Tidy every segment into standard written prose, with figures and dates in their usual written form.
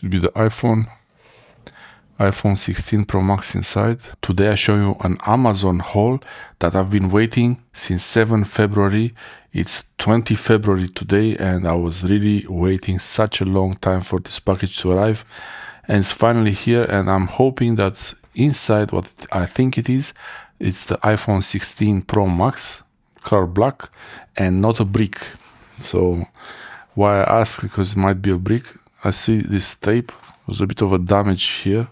should be the iPhone 16 Pro Max inside. Today I show you an Amazon haul that I've been waiting since 7 February. It's 20 February today and I was really waiting such a long time for this package to arrive. And it's finally here, and I'm hoping that inside what I think it's the iPhone 16 Pro Max, color black, and not a brick. So why I ask, because it might be a brick. I see this tape, there's a bit of a damage here.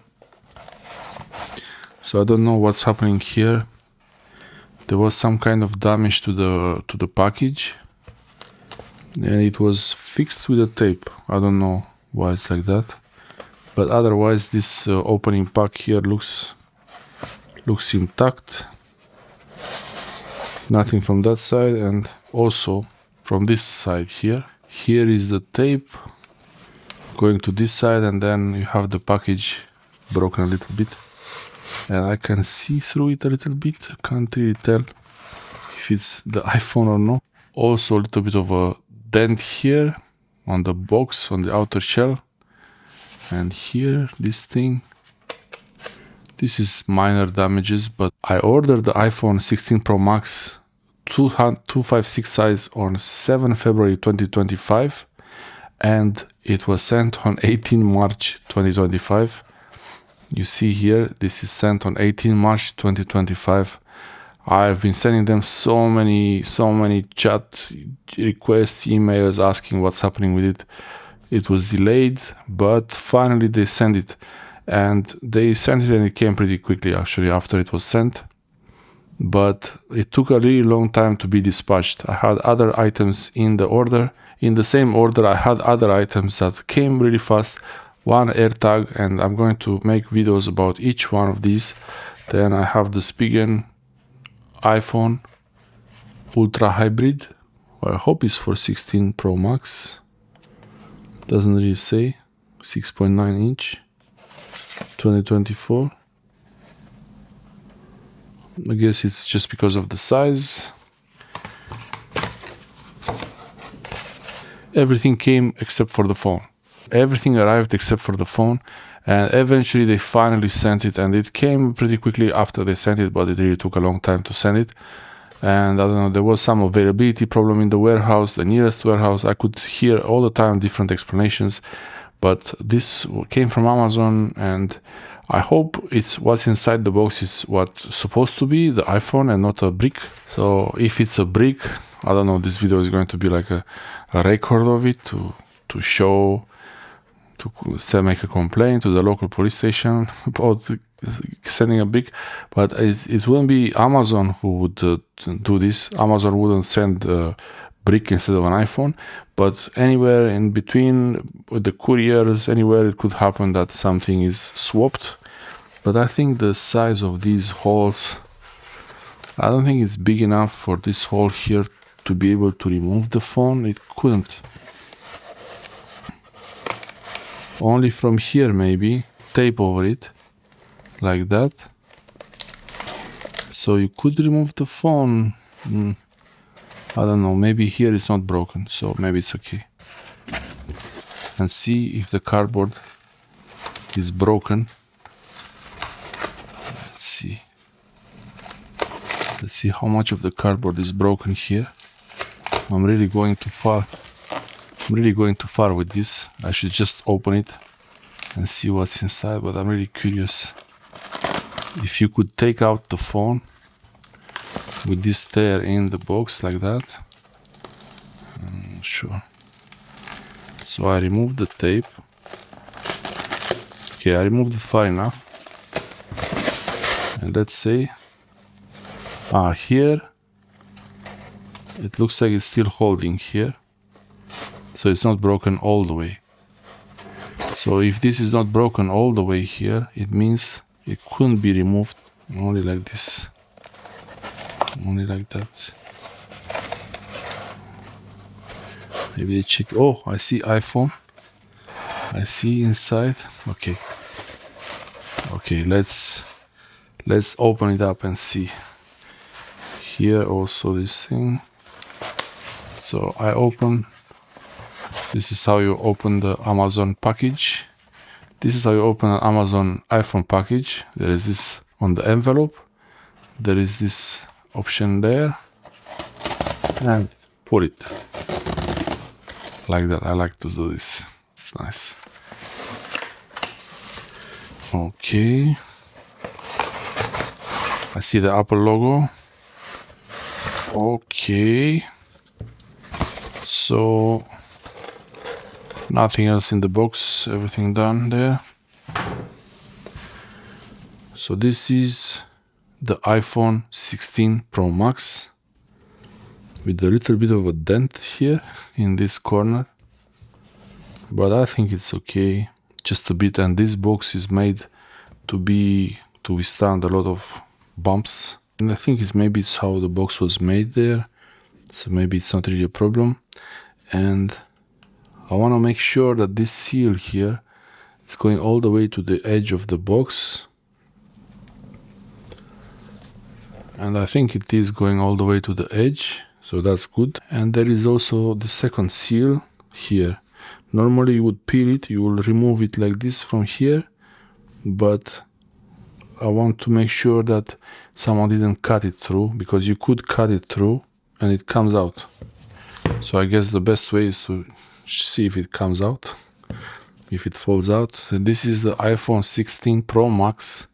So I don't know what's happening here. There was some kind of damage to the package, and it was fixed with a tape. I don't know why it's like that, but otherwise this opening pack here looks intact. Nothing from that side, and also from this side here. Here is the tape going to this side, and then you have the package broken a little bit. And I can see through it a little bit. I can't really tell if it's the iPhone or not. Also a little bit of a dent here on the box, on the outer shell. And here, this thing. This is minor damages, but I ordered the iPhone 16 Pro Max 256 size on 7 February 2025. And it was sent on 18 March 2025. You see here, this is sent on 18 March 2025. I've been sending them so many chat requests, emails asking what's happening with it. It was delayed, but finally they sent it. And they sent it and it came pretty quickly actually after it was sent. But it took a really long time to be dispatched. I had other items in the order. In the same order, I had other items that came really fast. One AirTag, and I'm going to make videos about each one of these. Then I have the Spigen iPhone Ultra Hybrid. Well, I hope it's for 16 Pro Max. Doesn't really say. 6.9 inch. 2024. I guess it's just because of the size. Everything came except for the phone. Everything arrived except for the phone, and eventually they finally sent it, and it came pretty quickly after they sent it, but it really took a long time to send it. And I don't know, there was some availability problem in the warehouse, the nearest warehouse. I could hear all the time different explanations, but this came from Amazon, and I hope it's what's inside the box is what's supposed to be the iPhone and not a brick. So if it's a brick, I don't know, this video is going to be like a record of it to show, to make a complaint to the local police station about sending a brick. But it wouldn't be Amazon who would do this. Amazon wouldn't send a brick instead of an iPhone, but anywhere in between with the couriers, anywhere it could happen that something is swapped. But I think the size of these holes, I don't think it's big enough for this hole here to be able to remove the phone. It couldn't. Only from here maybe, tape over it, like that. So you could remove the phone. I don't know, maybe here it's not broken, so maybe it's okay. And see if the cardboard is broken. Let's see. Let's see how much of the cardboard is broken here. I'm really going too far. I'm really going too far with this. I should just open it and see what's inside, but I'm really curious. If you could take out the phone with this tear in the box like that. Sure. So I removed the tape. Okay, I removed it far enough. And let's say, here, it looks like it's still holding here. So it's not broken all the way. So if this is not broken all the way here, it means it couldn't be removed only like this. Only like that. Maybe they check. Oh, I see iPhone. I see inside. Okay. Okay, let's open it up and see. Here also this thing. So I open. This is how you open the Amazon package. This is how you open an Amazon iPhone package. There is this on the envelope. There is this option there. And put it like that. I like to do this. It's nice. Okay. I see the Apple logo. Okay. So nothing else in the box, everything done there. So this is the iPhone 16 Pro Max with a little bit of a dent here in this corner, but I think it's okay, just a bit. And this box is made to withstand a lot of bumps, and I think maybe it's how the box was made there, so maybe it's not really a problem. And I want to make sure that this seal here is going all the way to the edge of the box, and I think it is going all the way to the edge, so that's good. And there is also the second seal here. Normally you would peel it, you will remove it like this from here, but I want to make sure that someone didn't cut it through, because you could cut it through and it comes out. So I guess the best way is to see if it comes out, if it falls out. So this is the iPhone 16 Pro Max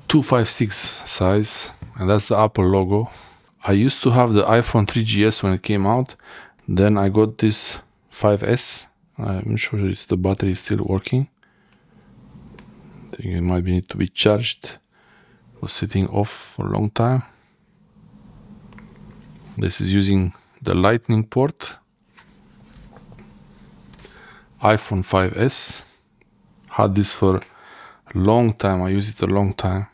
256 size, and that's the Apple logo. I used to have the iPhone 3GS when it came out. Then I got this 5S. I'm not sure if the battery is still working. I think it might need to be charged. It was sitting off for a long time. This is using the Lightning port. iPhone 5S. Had this for a long time. I used it a long time.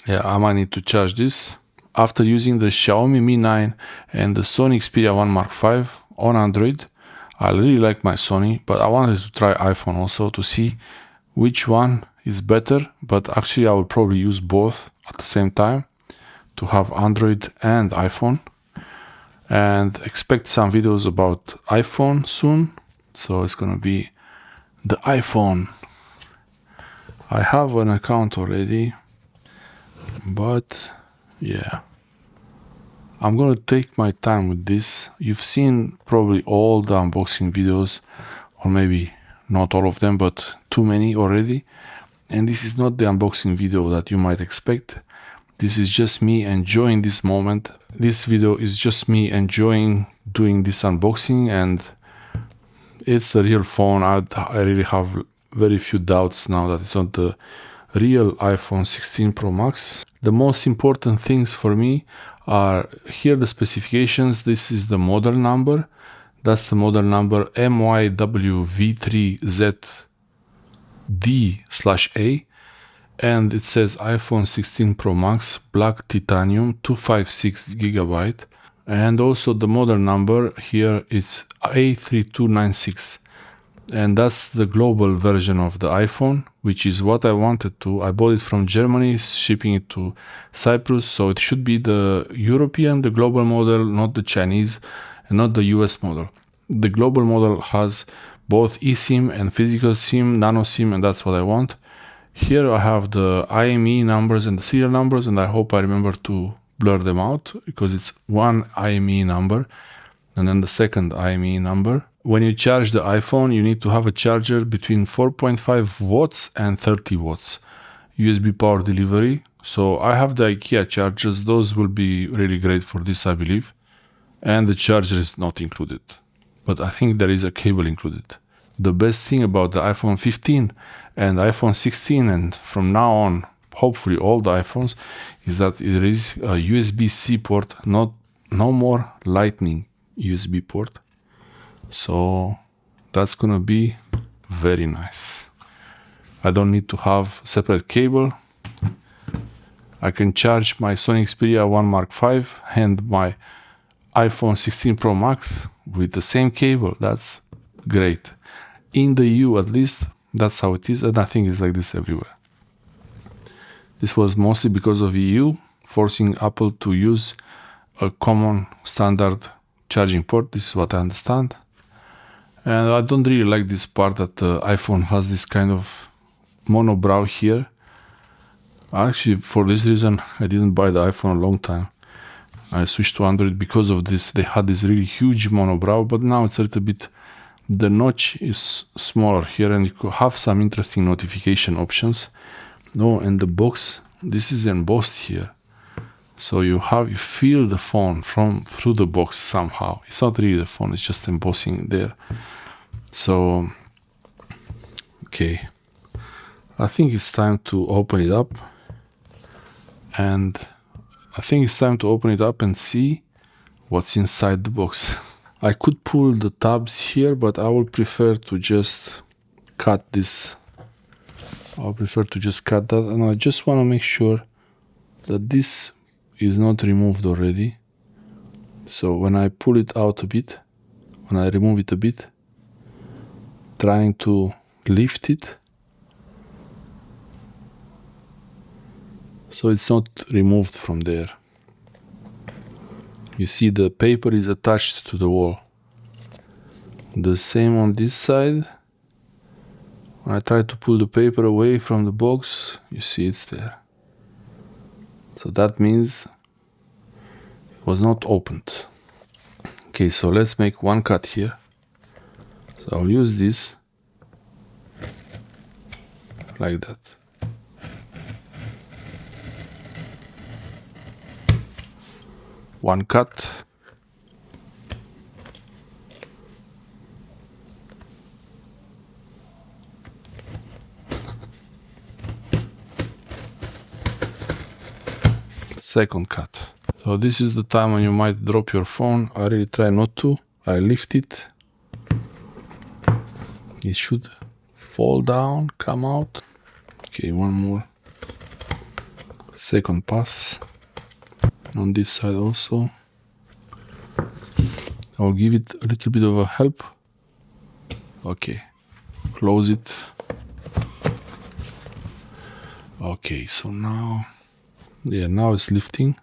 Yeah, I might need to charge this. After using the Xiaomi Mi 9 and the Sony Xperia 1 Mark V on Android, I really like my Sony, but I wanted to try iPhone also to see which one is better. But actually I will probably use both at the same time to have Android and iPhone, and expect some videos about iPhone soon. So it's gonna be the iPhone. I have an account already, but yeah, I'm gonna take my time with this. You've seen probably all the unboxing videos, or maybe not all of them, but too many already. And this is not the unboxing video that you might expect. This is just me enjoying this moment. This video is just me enjoying doing this unboxing, and it's the real phone. I really have very few doubts now that it's not the real iPhone 16 Pro Max. The most important things for me are here the specifications. This is the model number. That's the model number MYWV3ZD/A. And it says iPhone 16 Pro Max Black Titanium 256 GB. And also the model number here is A3296. And that's the global version of the iPhone, which is what I wanted to. I bought it from Germany, shipping it to Cyprus, so it should be the European, the global model, not the Chinese, and not the US model. The global model has both eSIM and physical SIM, nano SIM, and that's what I want. Here I have the IME numbers and the serial numbers, and I hope I remember to blur them out, because it's one IME number and then the second IME number. When you charge the iPhone, you need to have a charger between 4.5 watts and 30 watts USB power delivery. So I have the IKEA chargers. Those will be really great for this, I believe. And the charger is not included, but I think there is a cable included. The best thing about the iPhone 15 and iPhone 16, and from now on, hopefully all the iPhones, is that there is a USB-C port, no more Lightning USB port. So that's gonna be very nice. I don't need to have separate cable. I can charge my Sony Xperia 1 Mark V and my iPhone 16 Pro Max with the same cable. That's great. In the EU at least, that's how it is, and I think it's like this everywhere. This was mostly because of EU forcing Apple to use a common standard charging port. This is what I understand. And I don't really like this part that the iPhone has this kind of monobrow here. Actually, for this reason, I didn't buy the iPhone a long time. I switched to Android because of this. They had this really huge monobrow, but now it's a little bit, the notch is smaller here, and you could have some interesting notification options. No, and the box, this is embossed here. So you feel the phone through the box somehow. It's not really the phone, it's just embossing there. So, okay. I think it's time to open it up. And I think it's time to open it up and see what's inside the box. I could pull the tabs here, but I would prefer to just cut this. I'll prefer to just cut that, and I just want to make sure that this is not removed already. So when I pull it out a bit, when I remove it a bit, trying to lift it so it's not removed from there. You see the paper is attached to the wall. The same on this side. When I try to pull the paper away from the box, you see it's there. So that means it was not opened. Okay, so let's make one cut here. So I'll use this like that. One cut. Second cut. So this is the time when you might drop your phone. I really try not to. I lift it. It should fall down, come out. Okay, one more. Second pass. On this side also. I'll give it a little bit of a help. Okay, close it. Okay, so now, yeah, now it's lifting.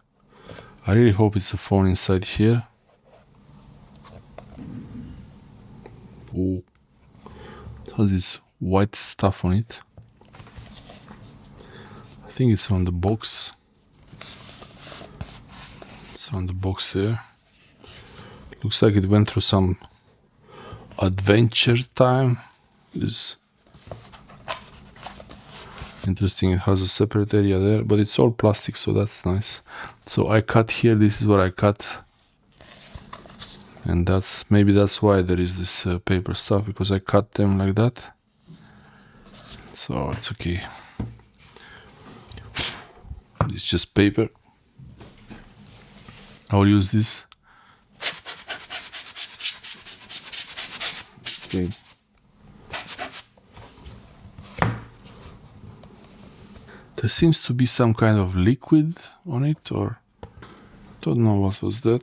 I really hope it's a phone inside here. Oh, it has this white stuff on it. I think it's on the box. It's on the box there. Looks like it went through some adventure time. It's interesting, it has a separate area there, but it's all plastic, so that's nice. So I cut here, this is what I cut. And maybe that's why there is this paper stuff, because I cut them like that. So it's okay. It's just paper. I'll use this. Okay. There seems to be some kind of liquid on it, or I don't know what was that.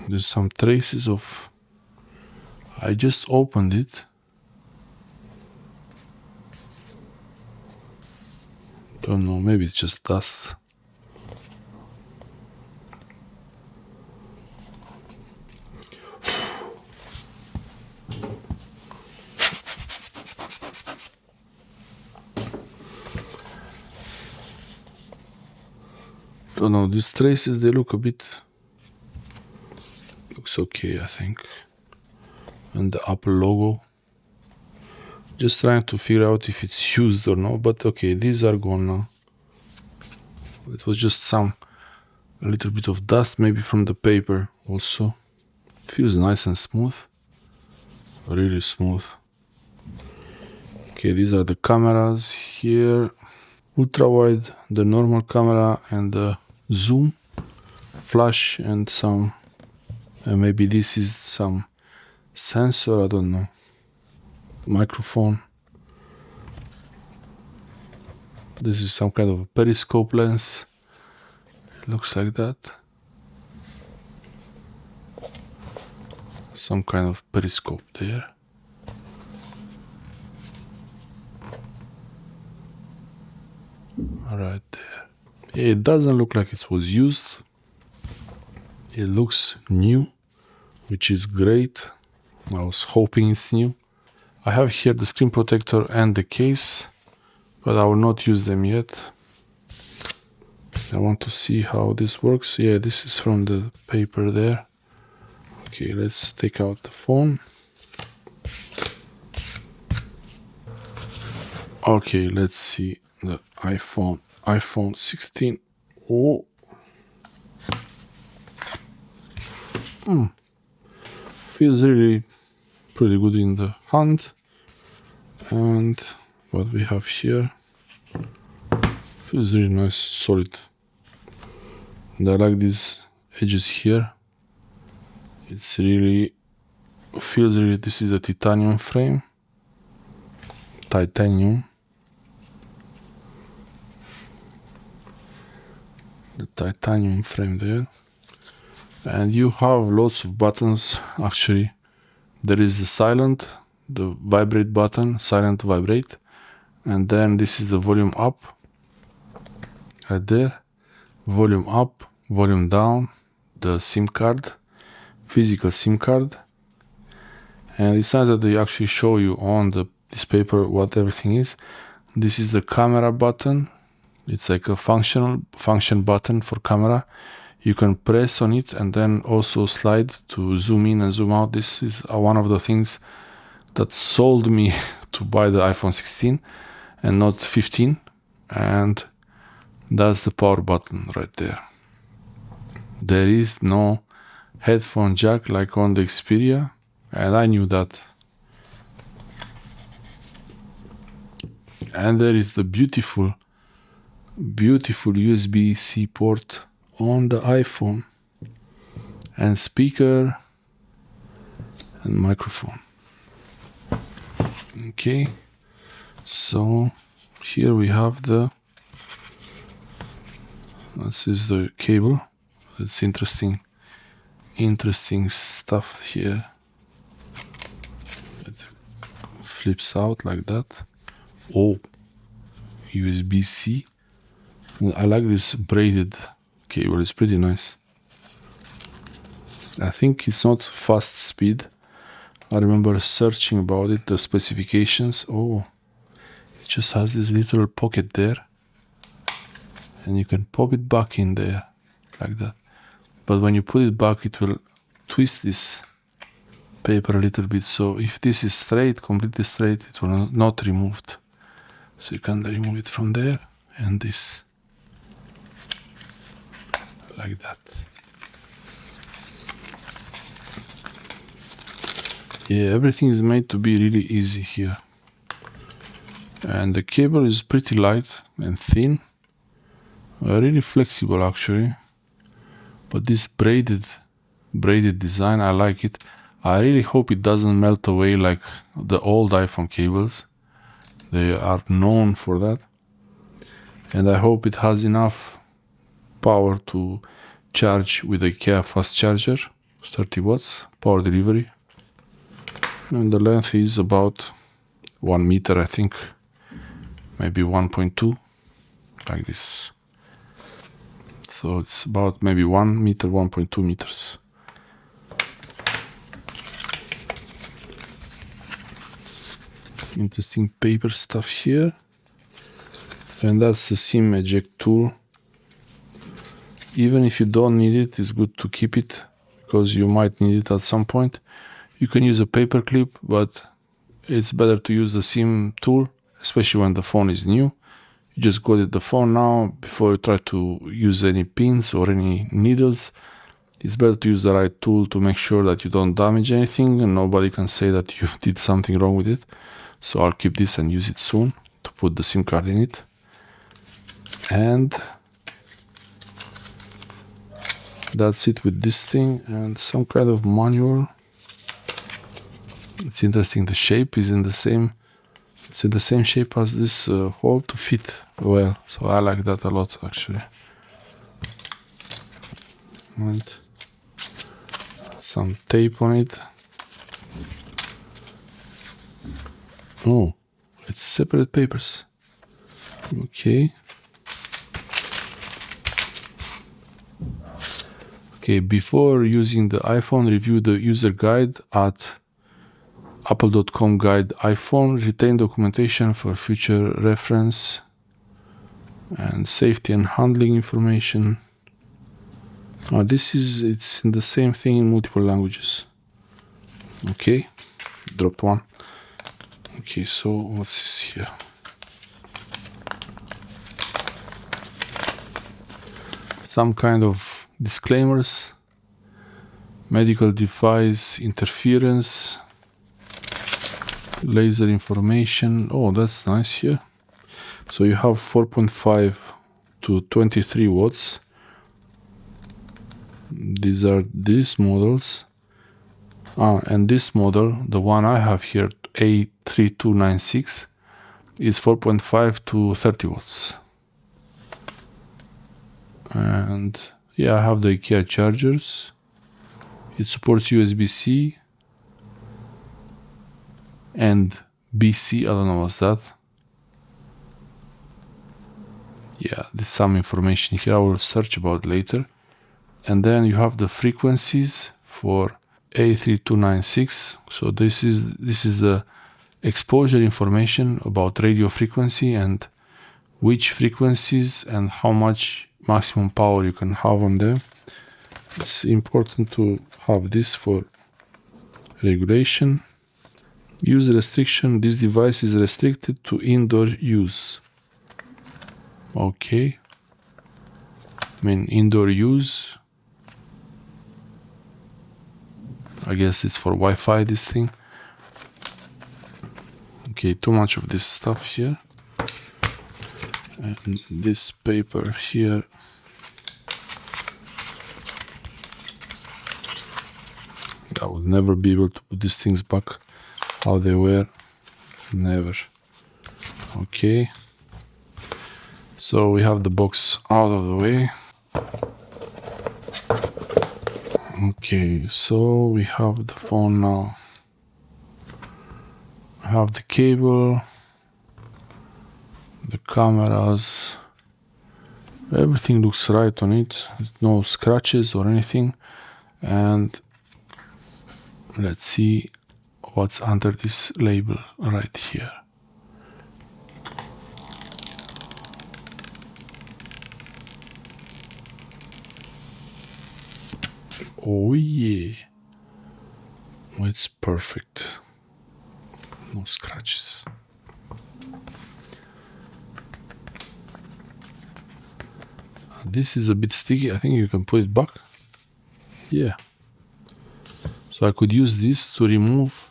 There's some traces of, I just opened it. Don't know, maybe it's just dust. Don't know, these traces, they look a bit, looks okay, I think. And the Apple logo. Just trying to figure out if it's used or not, but okay, these are gone now. It was just a little bit of dust, maybe from the paper also. Feels nice and smooth. Really smooth. Okay, these are the cameras here. Ultra wide, the normal camera, and the zoom, flash, and some, maybe this is some sensor, I don't know. Microphone. This is some kind of a periscope lens. It looks like that. Some kind of periscope there. Right there. It doesn't look like it was used. It looks new. which is great. I was hoping it's new. I have here the screen protector and the case, but I will not use them yet. I want to see how this works. Yeah, this is from the paper there. Okay, let's take out the phone. Okay, let's see the iPhone 16. Oh. Feels really pretty good in the hand. And what we have here feels really nice, solid. And I like these edges here. It's really feels really, this is a titanium frame. Titanium. The titanium frame there. And you have lots of buttons actually. There is the silent, the vibrate button, silent vibrate. And then this is the volume up. Right there. Volume up, volume down, the SIM card, physical SIM card. And it's nice that they actually show you on this paper what everything is. This is the camera button. It's like a function button for camera. You can press on it and then also slide to zoom in and zoom out. This is one of the things that sold me to buy the iPhone 16 and not 15. And that's the power button right there. There is no headphone jack like on the Xperia, and I knew that. And there is the beautiful USB-C port on the iPhone, and speaker and microphone. Okay, so here we have this is the cable. It's interesting stuff here. It flips out like that. Oh, USB-C. I like this braided cable. It's pretty nice. I think it's not fast speed. I remember searching about it, the specifications. Oh, it just has this little pocket there. And you can pop it back in there, like that. But when you put it back, it will twist this paper a little bit. So if this is straight, completely straight, it will not removed. So you can remove it from there and this. Like that. Yeah, everything is made to be really easy here. And the cable is pretty light and thin. Really flexible actually. But this braided design, I like it. I really hope it doesn't melt away like the old iPhone cables. They are known for that. And I hope it has enough power to charge with a IKEA fast charger, 30 watts, power delivery. And the length is about 1 meter, I think, maybe 1.2, like this. So it's about maybe 1 meter, 1.2 meters. Interesting paper stuff here. And that's the SIM eject tool. Even if you don't need it, it's good to keep it because you might need it at some point. You can use a paper clip, but it's better to use the SIM tool, especially when the phone is new. You just got it the phone now. Before you try to use any pins or any needles, it's better to use the right tool to make sure that you don't damage anything and nobody can say that you did something wrong with it. So I'll keep this and use it soon to put the SIM card in it. And that's it with this thing, and some kind of manual. It's interesting, the shape is in the same shape as this hole to fit well, so I like that a lot actually. And some tape on it. Oh, it's separate papers. Okay. Okay, before using the iPhone, review the user guide at apple.com guide iPhone. Retain documentation for future reference and safety and handling information. It's in the same thing in multiple languages. Okay, dropped one. Okay, so what's this here? Some kind of disclaimers. Medical device interference. Laser information. Oh, that's nice here. So you have 4.5 to 23 watts. These are these models. And this model, the one I have here, A3296, is 4.5 to 30 watts. And yeah, I have the IKEA chargers. It supports USB-C and BC. I don't know what's that. Yeah, there's some information here. I will search about later. And then you have the frequencies for A3296. So this is the exposure information about radio frequency and which frequencies and how much maximum power you can have on them. It's important to have this for regulation. Use restriction. This device is restricted to indoor use. Okay. I mean, indoor use. I guess it's for Wi-Fi, this thing. Okay, too much of this stuff here. And this paper here. I would never be able to put these things back how they were. Never. Okay. So we have the box out of the way. Okay, so we have the phone now. I have the cable, the cameras. Everything looks right on it. No scratches or anything. And let's see what's under this label right here. Oh yeah, it's perfect. No scratches. This is a bit sticky. I think you can put it back. Yeah. So I could use this to remove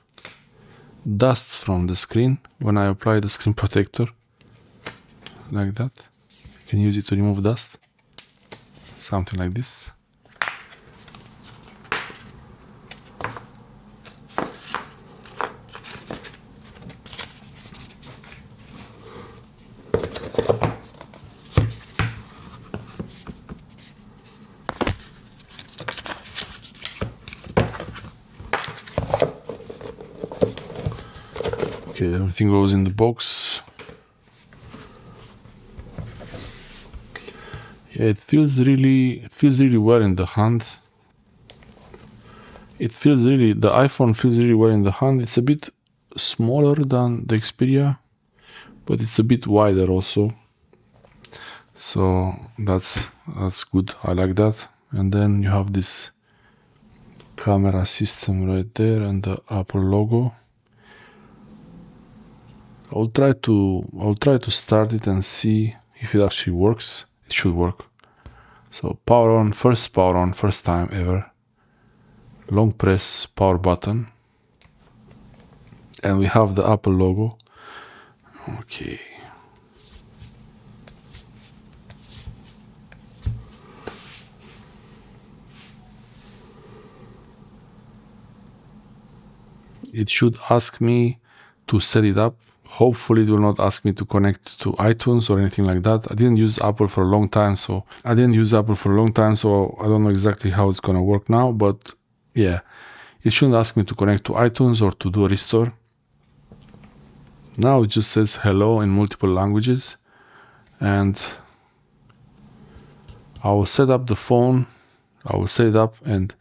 dust from the screen when I apply the screen protector. Like that. You can use it to remove dust. Something like this. Okay, everything goes in the box. Yeah, it feels really well in the hand. The iPhone feels really well in the hand. It's a bit smaller than the Xperia, but it's a bit wider also. So that's good. I like that. And then you have this camera system right there and the Apple logo. I'll try to start it and see if it actually works. It should work. So power on, first time ever. Long press power button. And we have the Apple logo. Okay. It should ask me to set it up. Hopefully it will not ask me to connect to iTunes or anything like that. I didn't use Apple for a long time, so I don't know exactly how it's gonna work now, but yeah, it shouldn't ask me to connect to iTunes or to do a restore. Now it just says hello in multiple languages, and I will set up the phone. I will set it up and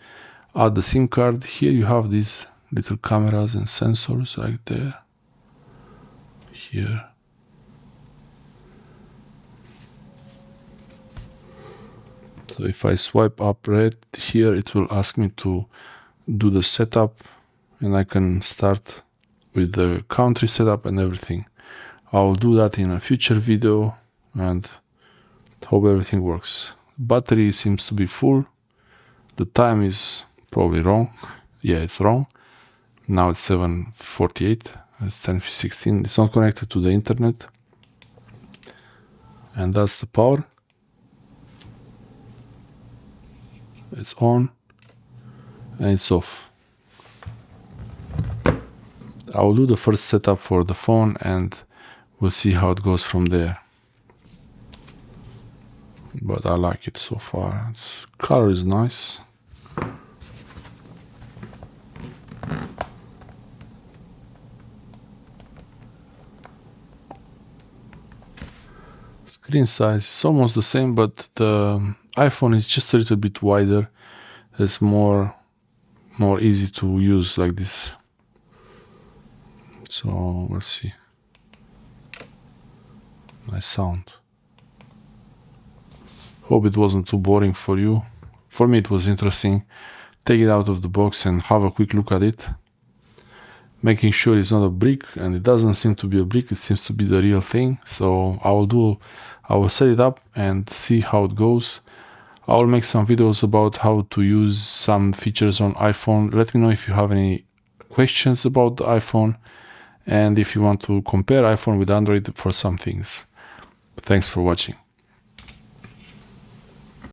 add the SIM card. Here you have these little cameras and sensors right there. Here. So if I swipe up right here, it will ask me to do the setup, and I can start with the country setup and everything. I will do that in a future video and hope everything works. Battery seems to be full. The time is probably wrong. Yeah, it's wrong. Now it's 7:48. It's 10:16. It's not connected to the internet. And that's the power. It's on and it's off. I will do the first setup for the phone and we'll see how it goes from there. But I like it so far. Its color is nice. Screen size is almost the same, but the iPhone is just a little bit wider. It's more easy to use like this. So let's see. Nice sound. Hope it wasn't too boring for you. For me it was interesting. Take it out of the box and have a quick look at it. Making sure it's not a brick, and it doesn't seem to be a brick, it seems to be the real thing. So I will set it up and see how it goes. I will make some videos about how to use some features on iPhone. Let me know if you have any questions about the iPhone and if you want to compare iPhone with Android for some things. Thanks for watching.